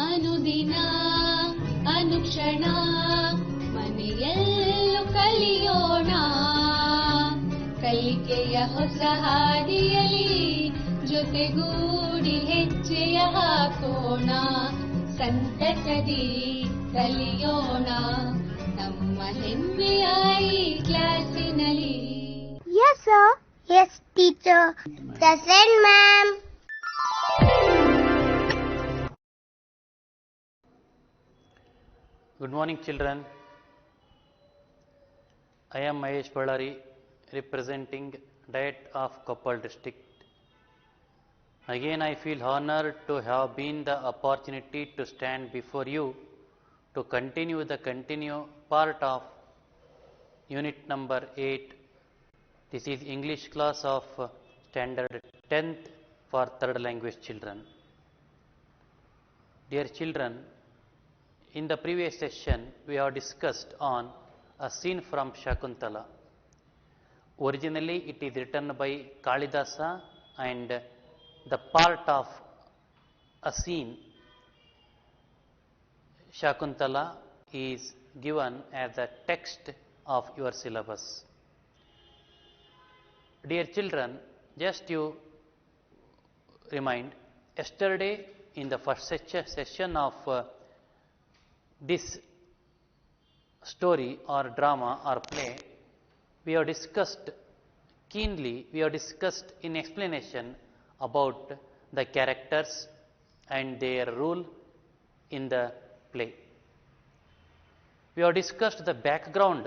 ಅನುದಿನ ಅನುಕ್ಷಣ ಮನೆಯಲ್ಲೂ ಕಲಿಯೋಣ, ಕಲಿಕೆಯ ಹೊಸ ಹಾದಿಯಲ್ಲಿ ಜೊತೆಗೂಡಿ ಹೆಜ್ಜೆಯ ಹಾಕೋಣ, ಸಂತಸದಿ ಕಲಿಯೋಣ ನಮ್ಮ ಹೆಮ್ಮೆಯ ಈ ಕ್ಲಾಸಿನಲ್ಲಿ. Yes, sir. Yes, teacher. Present, ma'am. Good morning, children. I am Mahesh Ballari, representing Diet of Koppal district. Again, I feel honored to have been the opportunity to stand before you to continue the part of unit number 8. This is English class of standard 10th for third language children. Dear children, in the previous session we have discussed on a scene from Shakuntala. Originally it is written by Kalidasa, and the part of a scene Shakuntala is given as a text of your syllabus. Dear children, just you remind, yesterday in the first session of this story or drama or play, we have discussed keenly, we have discussed in explanation about the characters and their role in the play. We have discussed the background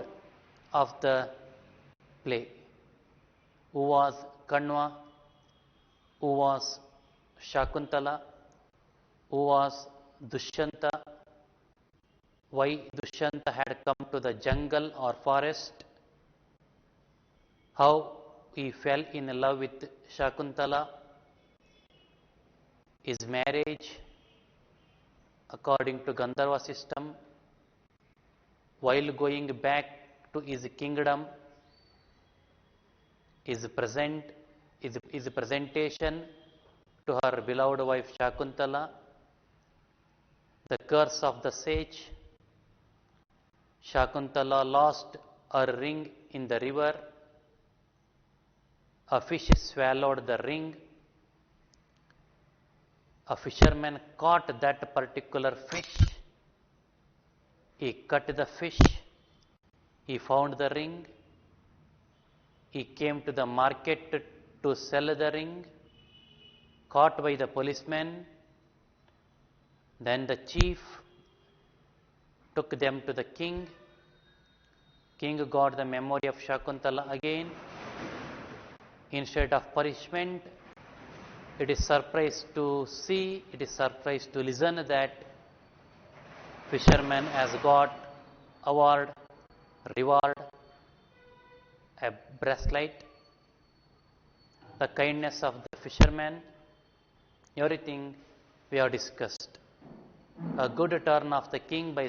of the play. Who was Kanva? Who was Shakuntala? Who was Dushyanta? Why Dushyanta had come to the jungle or forest? How he fell in love with Shakuntala? His marriage according to Gandharva system, while going back to his kingdom, his presentation to her beloved wife Shakuntala, the curse of the sage, Shakuntala lost her ring in the river, a fish swallowed the ring, a fisherman caught that particular fish, he cut the fish, he found the ring, he came to the market to sell the ring, caught by the policeman. Then the chief took them to the king. King got the memory of Shakuntala again. Instead of punishment, it is surprised to see, it is surprised to listen that fisherman has got award, reward, a bracelet, the kindness of the fisherman, everything we have discussed. A good turn of the king by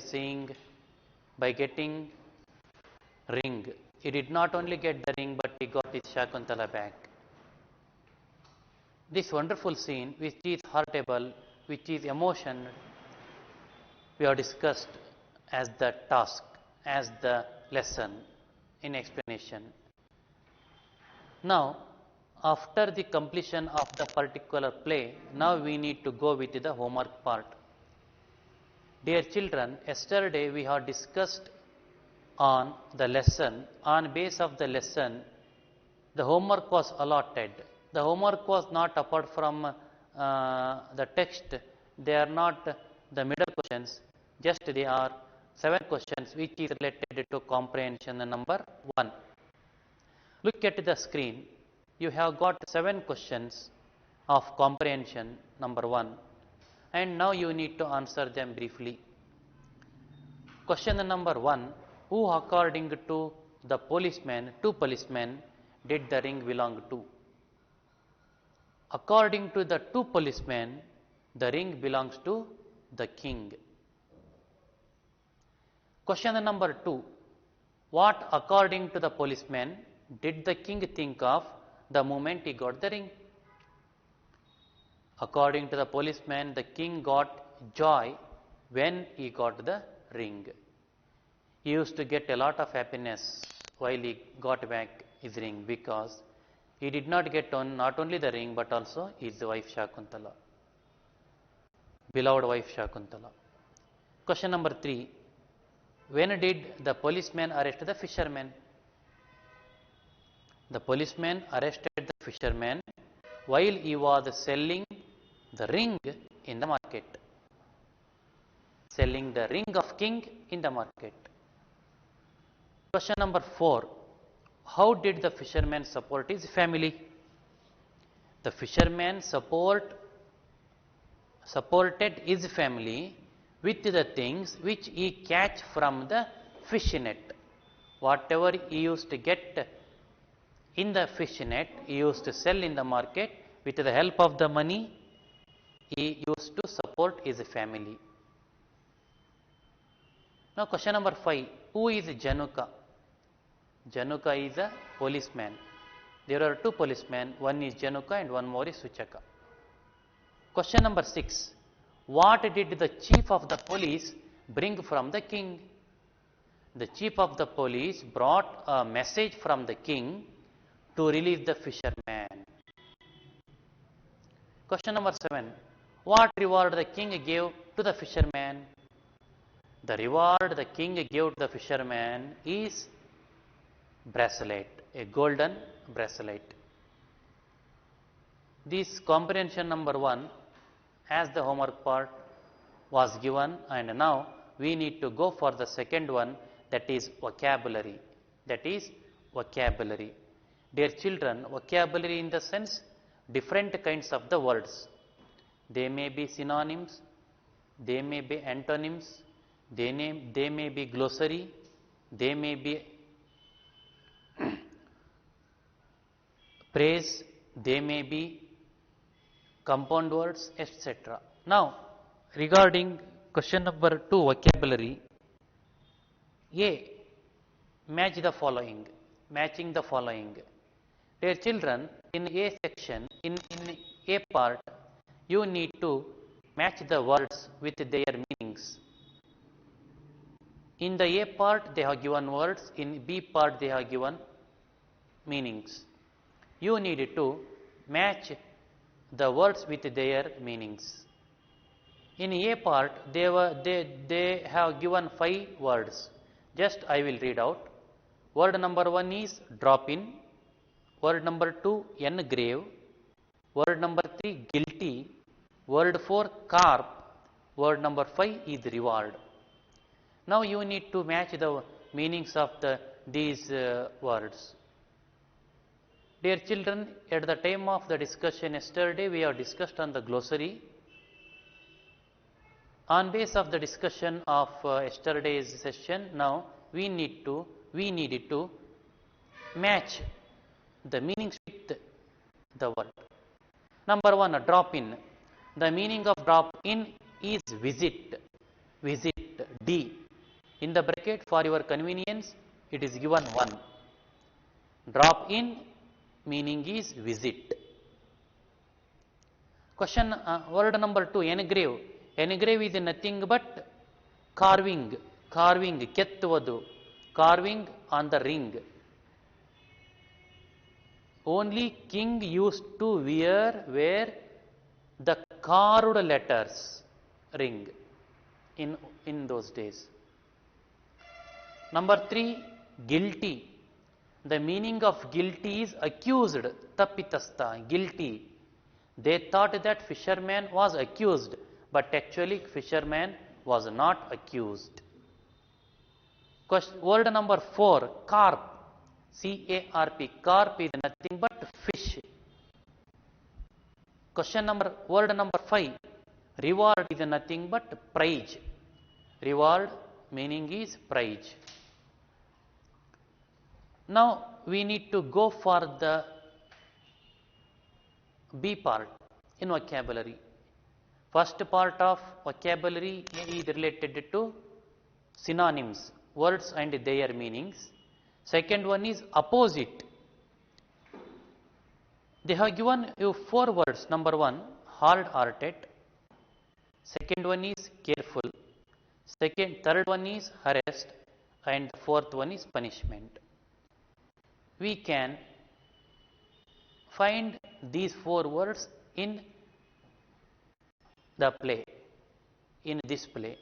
getting ring. He did not only get the ring, but he got his Shakuntala back. This wonderful scene, which is heartable, which is emotion, we have discussed as the task, as the lesson in explanation. Now, after the completion of the particular play, now we need to go with the homework part. Dear children, yesterday we have discussed on the lesson. On base of the lesson, the homework was allotted. The homework was not apart from the text. They are not the middle questions, just they are 7 questions which is related to comprehension number 1. Look at the screen. You have got 7 questions of comprehension number 1, and now you need to answer them briefly. Question number 1. Who according to the policeman, 2 policemen, did the ring belong to? According to the 2 policemen, the ring belongs to the king. Question number 2. What according to the policeman did the king think of the moment he got the ring? According to the policeman, the king got joy when he got the ring. He used to get a lot of happiness while he got back his ring, because he did not get not only the ring but also his wife Shakuntala, beloved wife Shakuntala. Question number 3. When did the policeman arrest the fisherman? The policeman arrested the fisherman while he was selling the ring in the market. Selling the ring of king in the market. Question number 4. How did the fisherman support his family? The fisherman supported his family with the things which he catch from the fish net. Whatever he used to get in the fish net, he used to sell in the market. With the help of the money, he used to support his family. Now question number 5. Who is Januka? Januka is a policeman. There are 2 policemen. One is Januka and one more is Suchaka. Question number 6. What did the chief of the police bring from the king? The chief of the police brought a message from the king to release the fisherman. Question number 7. What reward the king gave to the fisherman? The reward the king gave to the fisherman is bracelet, a golden bracelet. This comprehension number 1 as the homework part was given, and now we need to go for the second one, that is vocabulary. That is vocabulary. Dear children, vocabulary in the sense different kinds of the words. They may be synonyms, they may be antonyms, they may be glossary, they may be praise, they may be compound words, etc. Now, regarding question number 2, vocabulary. A. Match the following. Matching the following. Dear children, in A section, in A part, you need to match the words with their meanings. In the A part, they have given words. In B part, they have given meanings. You need to match the words with their meanings. In A part, they have given 5 words. Just I will read out. Word number 1 is drop in. Word number 2, engrave. Word number 3, guilty. Word 4, carp. Word number 5 is reward. Now you need to match the meanings of these words. Dear children, at the time of the discussion yesterday, we have discussed on the glossary. On base of the discussion of yesterday's session, now we needed to match the meanings with the word. Number 1, drop in. The meaning of drop in is visit. Visit, D. In the bracket for your convenience, it is given 1. Drop in meaning is visit. Question word number 2, engrave. Engrave is nothing but carving. Carving, kettuvadu. Carving on the ring. Only king used to wear the carved letters ring in those days. Number 3, guilty. The meaning of guilty is accused, tappitasta, guilty. They thought that fisherman was accused, but actually fisherman was not accused. Word number 4, carp, C-A-R-P, carp is nothing but fish. Word number 5, reward is nothing but prize. Reward meaning is prize. Now we need to go for the B part in vocabulary. First part of vocabulary is related to synonyms, words and their meanings. Second one is opposite. They have given you 4 words. Number 1, hard-hearted. Second one is careful. Third one is harassed, and the fourth one is punishment. We can find these four words in the play, in this play.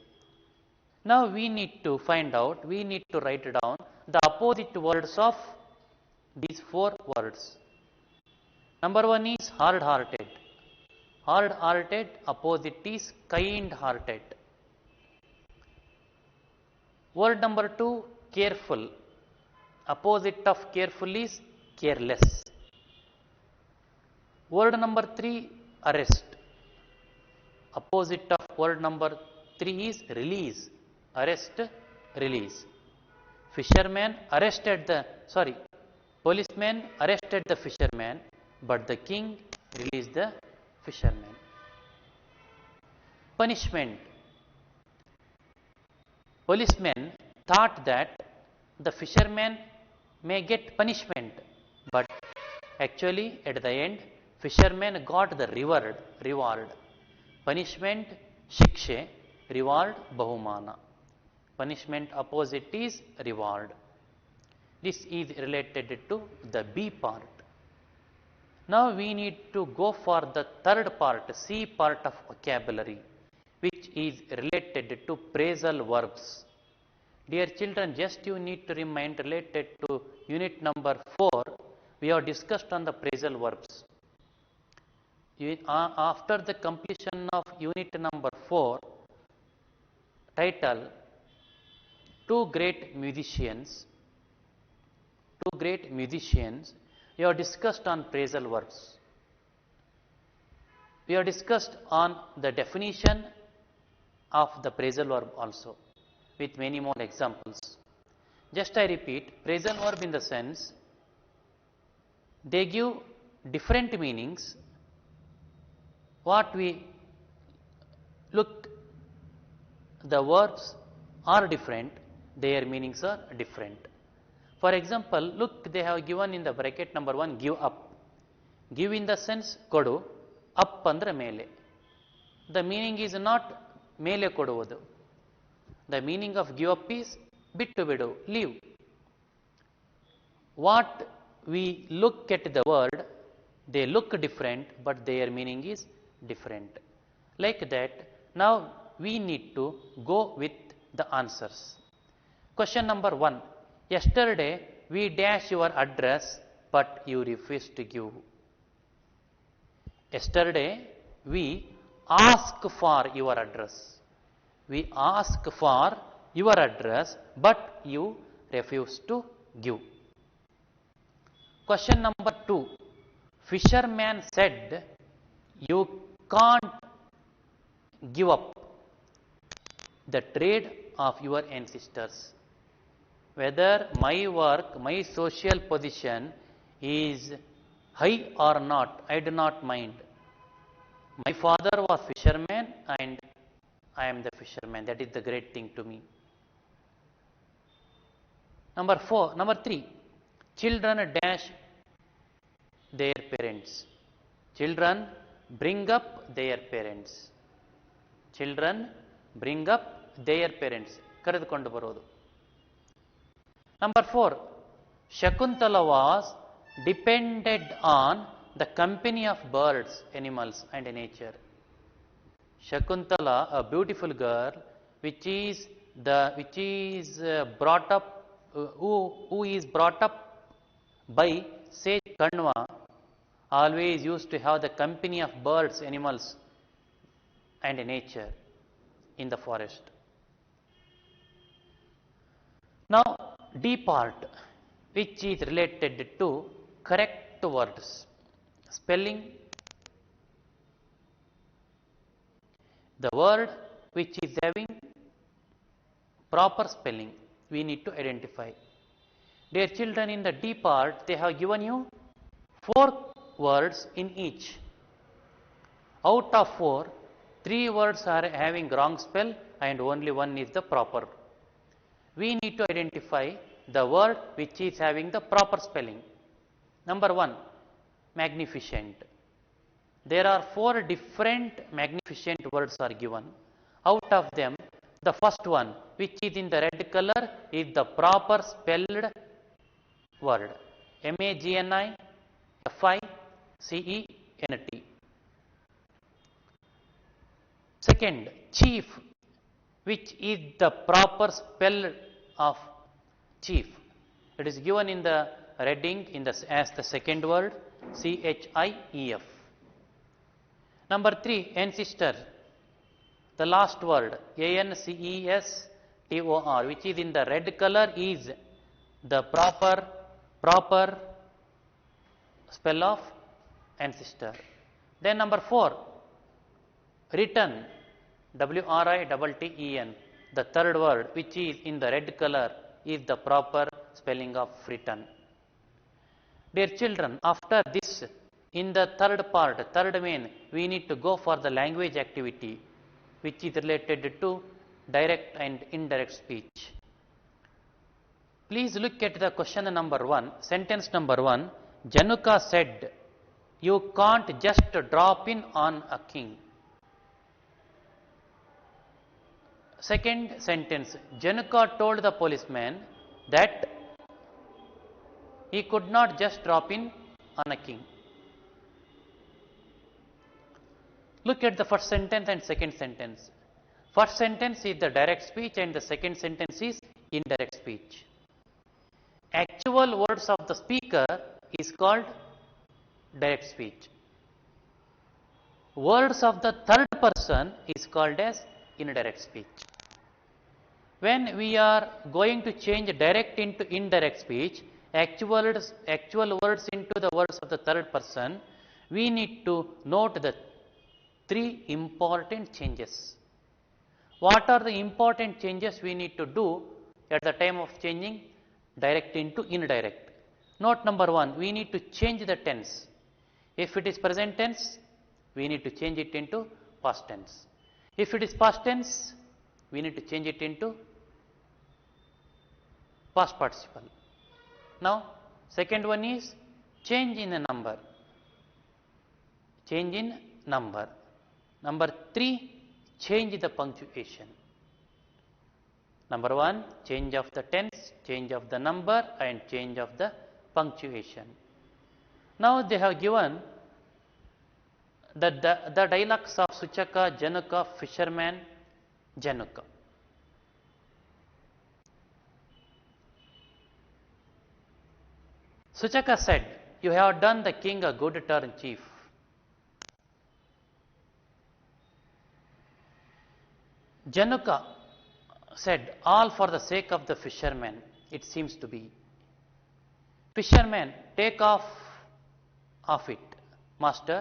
Now we need to find out, we need to write down the opposite words of these four words. Number one is hard-hearted. Hard-hearted, opposite is kind-hearted. Word number two, careful. Opposite of careful is careless. Word number three, arrest. Opposite of word number three is release. Arrest, release. Policeman arrested the fisherman, but the king released the fisherman. Punishment. Policeman thought that the fisherman may get punishment, but actually at the end, fisherman got the reward. Punishment, shikshe, reward, bahumana. Punishment opposite is reward. This is related to the B part. Now we need to go for the third part, C part of vocabulary, which is related to phrasal verbs. Dear children, just you need to remind related to unit number 4, we have discussed on the phrasal verbs. After the completion of unit number 4, title, two great musicians, we have discussed on phrasal verbs. We have discussed on the definition of the phrasal verb also, with many more examples. Just I repeat, phrasal verb in the sense, they give different meanings. What we look, the verbs are different, their meanings are different. For example, look, they have given in the bracket number 1, give up. Give in the sense kodu, up andre mele. The meaning is not mele koduvodu. The meaning of give up is bittu bidu, leave. What we look at the word, they look different, but their meaning is different. Like that, now we need to go with the answers. Question number 1. Yesterday we dash your address, but you refused to give. Yesterday we ask for your address. We ask for your address, but you refused to give. Question number 2. Fisherman said, you can't give up the trade of your ancestors. Whether my work, my social position is high or not, I do not mind. My father was fisherman and I am the fisherman. That is the great thing to me. Number 3. Children dash their parents. Children bring up their parents. Children bring up their parents. Karedukondu barodu. Number 4. Shakuntala was depended on the company of birds, animals and nature. Shakuntala, a beautiful girl, which is brought up, who is brought up by sage Kanva, always used to have the company of birds, animals and nature in the forest. Now D part, which is related to correct words, spelling. The word which is having proper spelling, we need to identify. Dear children, in the D part, they have given you 4 words in each. Out of 4, 3 words are having wrong spell and only 1 is the proper. We need to identify the word which is having the proper spelling. Number 1, magnificent. There are 4 different magnificent words are given. Out of them, the first one, which is in the red color, is the proper spelled word. MAGNIFICENT. Second, chief, which is the proper spell of chief. It is given in the red ink as the second word, CHIEF. Number 3, ancestor, the last word, ANCESTOR, which is in the red color, is the proper spell of ancestor. Then number 4, written, WRITTEN, the third word, which is in the red color, is the proper spelling of written. Dear children, after this, in the third part, third main, we need to go for the language activity, which is related to direct and indirect speech. Please look at the question number 1, sentence number 1. Januka said, "You can't just drop in on a king." Second sentence, Januka told the policeman that he could not just drop in on a king. Look at the first sentence and second sentence. First sentence is the direct speech and the second sentence is indirect speech. Actual words of the speaker is called direct speech. Words of the third person is called as indirect speech. When we are going to change direct into indirect speech, actual words into the words of the third person, we need to note the 3 important changes. What are the important changes we need to do at the time of changing direct into indirect? Note number 1, we need to change the tense. If it is present tense, we need to change it into past tense. If it is past tense, we need to change it into past participle. Now, second one is change in a number. Change in number. Number 3, change the punctuation. Number 1, change of the tense, change of the number, and change of the punctuation. Now they have given the dialogues of Suchaka, Januka, fisherman, Januka. Suchaka said, "You have done the king a good turn, chief." Januka said, "All for the sake of the fisherman, it seems to be." Fisherman, "Take off it, master,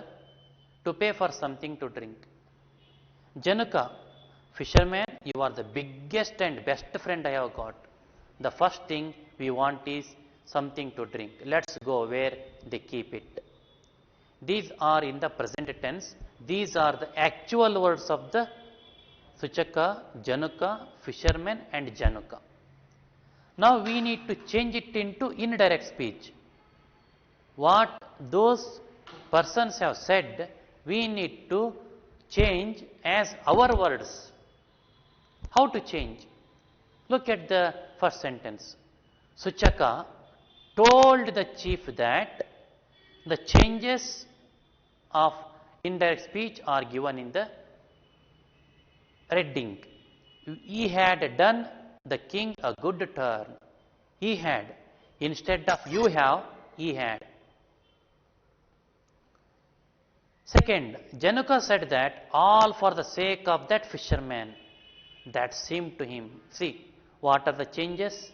to pay for something to drink." Januka, "Fisherman, you are the biggest and best friend I have got. The first thing we want is something to drink. Let's go where they keep it." These are in the present tense. These are the actual words of the Suchaka, Januka, fisherman, and Januka. Now we need to change it into indirect speech. What those persons have said, we need to change as our words. How to change? Look at the first sentence. Suchaka told the chief that the changes of indirect speech are given in the red ink. He had done the king a good turn. He had. Instead of you have, he had. Second, Januka said that all for the sake of that fisherman. That seemed to him. See, what are the changes?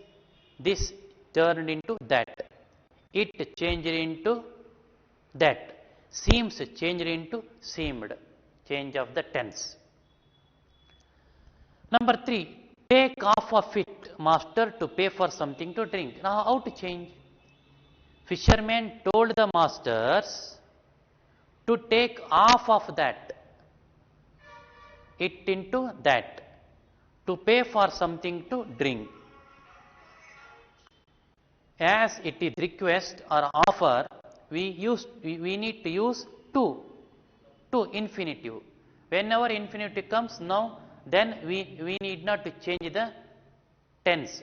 This turned into that. It changed into that. Seems changed into seemed. Change of the tense. Number 3, take off of it, master, to pay for something to drink. Now, how to change? Fisherman told the masters to take off of that, it into that, to pay for something to drink. As it is request or offer, we need to use to. to infinitive. Whenever infinitive comes now, then we need not to change the tense.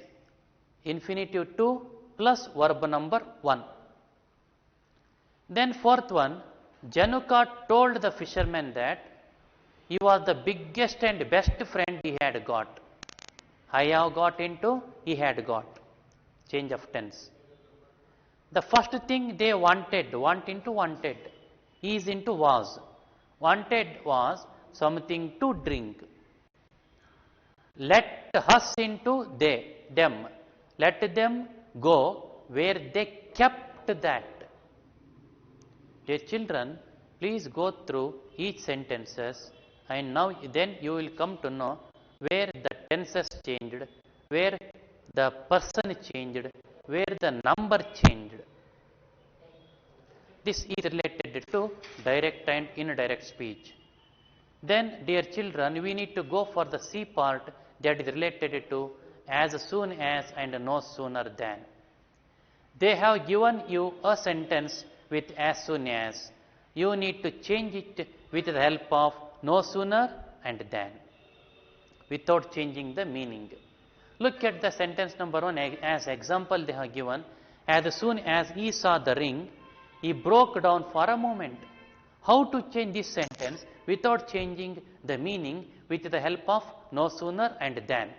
Infinitive 2 plus verb number 1. Then fourth one, Januka told the fisherman that he was the biggest and best friend he had got. I have got into he had got. Change of tense. The first thing they wanted, want into wanted, is into was. Wanted was something to drink. Let us into they, them. Let them go where they kept that. Dear children, please go through each sentences and now then you will come to know where the tenses changed, where the person changed, where the number changed. This is related to direct and indirect speech. Then, dear children, we need to go for the C part that is related to as soon as and no sooner than. They have given you a sentence with as soon as. You need to change it with the help of no sooner and than, without changing the meaning. Look at the sentence number 1 as example they have given. As soon as he saw the ring, he broke down for a moment. How to change this sentence without changing the meaning with the help of no sooner and than?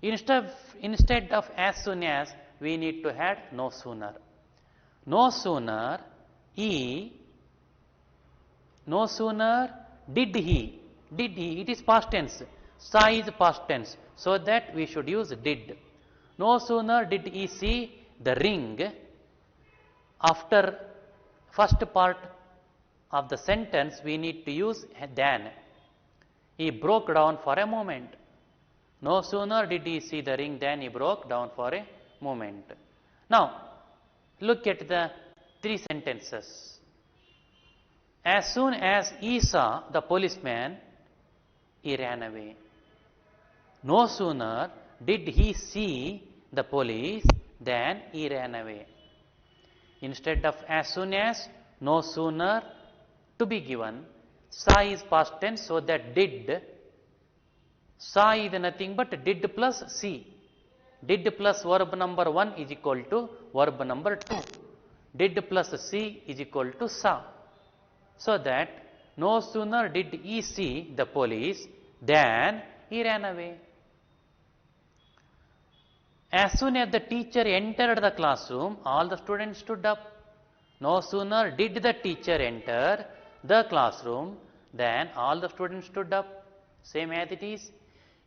Instead of as soon as, we need to add no sooner. No sooner no sooner did he, it is past tense, saw is past tense, so that we should use did. No sooner did he see the ring, after first part of the sentence we need to use than. He broke down for a moment. No sooner did he see the ring than he broke down for a moment. Now, look at the 3 sentences. As soon as he saw the policeman, he ran away. No sooner did he see the police than he ran away. Instead of as soon as, no sooner to be given. Saw is past tense, so that did. Saw is nothing but did plus see. Did plus verb number 1 is equal to verb number 2. Did plus see is equal to saw. So that no sooner did he see the police than he ran away. As soon as the teacher entered the classroom, all the students stood up. No sooner did the teacher enter the classroom than all the students stood up. Same as it is.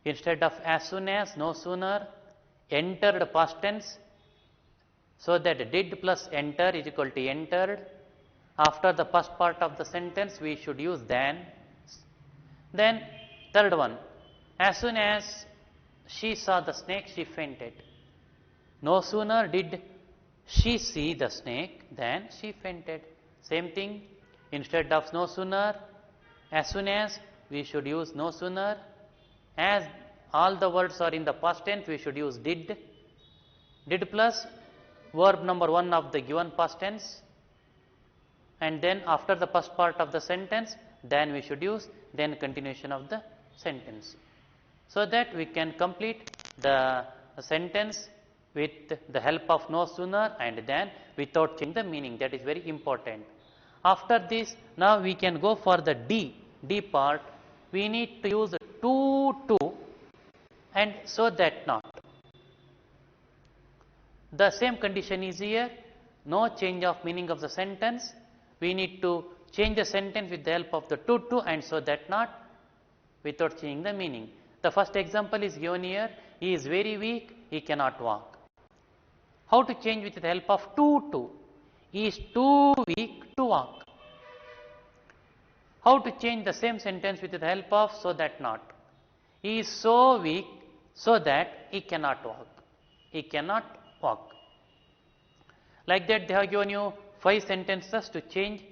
Instead of as soon as, no sooner, entered past tense. So that did plus enter is equal to entered. After the first part of the sentence, we should use than. Then, third one, as soon as she saw the snake, she fainted. No sooner did she see the snake than she fainted. Same thing, instead of no sooner, as soon as, we should use no sooner. As all the words are in the past tense, we should use did. Did plus verb number 1 of the given past tense. And then after the first part of the sentence, then we should use then continuation of the sentence. So that we can complete the sentence with the help of no sooner and then without changing the meaning. That is very important. After this, now we can go for the D part. We need to use to and so that not. The same condition is here. No change of meaning of the sentence. We need to change the sentence with the help of the to and so that not, without changing the meaning. The first example is given here. He is very weak, he cannot walk. How to change with the help of to? He is too weak to walk. How to change the same sentence with the help of so that not? He is so weak so that he cannot walk. He cannot walk. Like that, they have given you 5 sentences to change.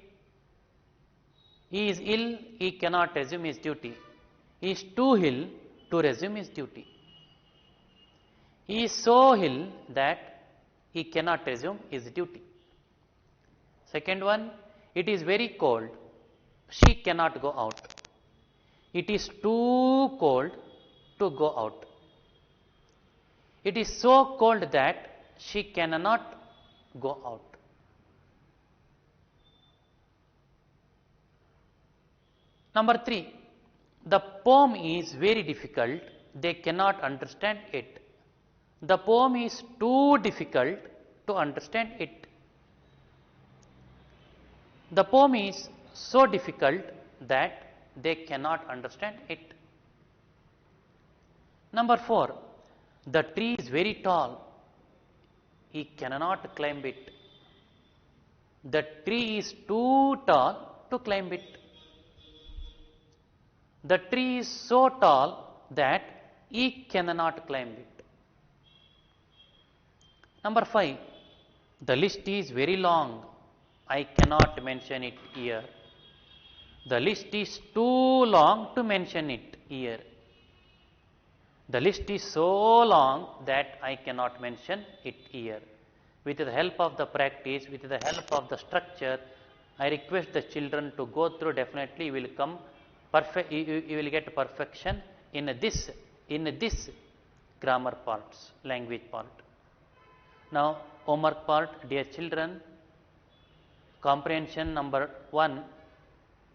He is ill, he cannot resume his duty. He is too ill to resume his duty. He is so ill that he cannot resume his duty. Second one, it is very cold. she cannot go out. It is too cold to go out. It is so cold that she cannot go out. Number 3, the poem is very difficult, they cannot understand it. The poem is too difficult to understand it. The poem is so difficult that they cannot understand it. Number 4, the tree is very tall, he cannot climb it. The tree is too tall to climb it. The tree is so tall that he cannot climb it. Number 5, the list is very long, I cannot mention it here. The list is too long to mention it here. The list is so long that I cannot mention it here. With the help of the practice, with the help of the structure, I request the children to go through. Definitely you will come perfect, you will get perfection in this grammar parts, language part. Now homework part, dear children, comprehension number 1.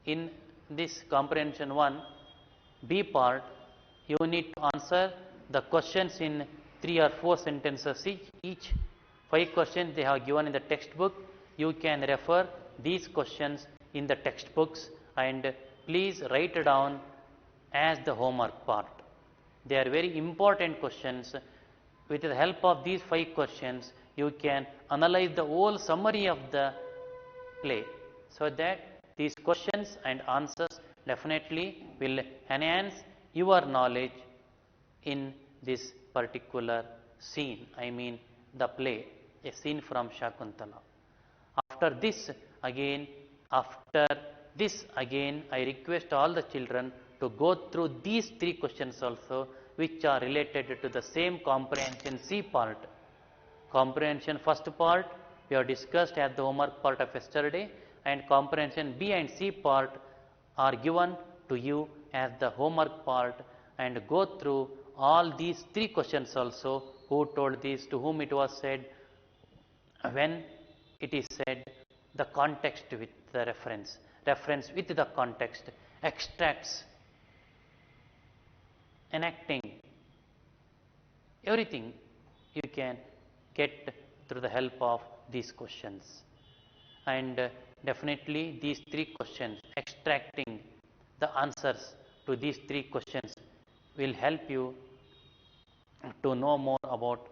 In this comprehension 1, B part, you need to answer the questions in 3 or 4 sentences each. 5 questions they have given in the textbook. You can refer these questions in the textbooks and please write it down as the homework part. They are very important questions. With the help of these 5 questions, you can analyze the whole summary of the play, so that these questions and answers definitely will enhance your knowledge in this particular scene, I mean the play, a scene from Shakuntala. After this again, I request all the children to go through these 3 questions also, which are related to the same comprehension C part. Comprehension first part we have discussed as the homework part of yesterday, and comprehension B and C part are given to you as the homework part, and go through all these 3 questions also. Who told this, to whom it was said, when it is said, the context with the reference with the context, extracts, enacting, everything you can get through the help of these questions. And definitely these 3 questions, extracting the answers to these 3 questions will help you to know more about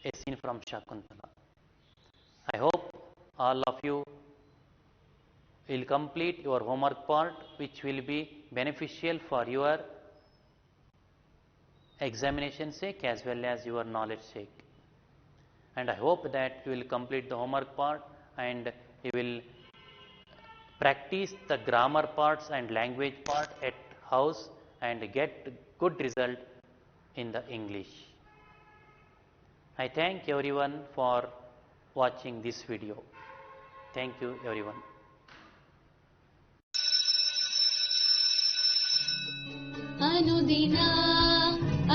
a scene from Shakuntala. I hope all of you will complete your homework part, which will be beneficial for your examination sake as well as your knowledge sake. And I hope that you will complete the homework part and you will practice the grammar parts and language part at house and get good result in the English. I thank everyone for watching this video. Thank you everyone. ಅನುದಿನ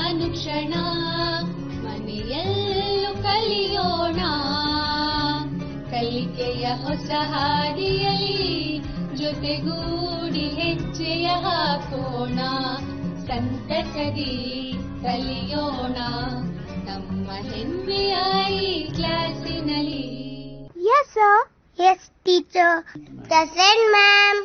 ಅನುಕ್ಷಣ ಮನೆಯಲ್ಲೂ ಕಲಿಯೋಣ, ಕಲಿಕೆಯ ಹೊಸ ಹಾದಿಯಲ್ಲಿ ಜೊತೆಗೂಡಿ ಹೆಜ್ಜೆಯ ಹಾಕೋಣ, ಸಂತಸದಿ ಕಲಿಯೋಣ ನಮ್ಮ ಹೆಮ್ಮೆಯ ಈ ಕ್ಲಾಸಿನಲ್ಲಿ. Yes, sir. Yes, teacher. Present, ma'am.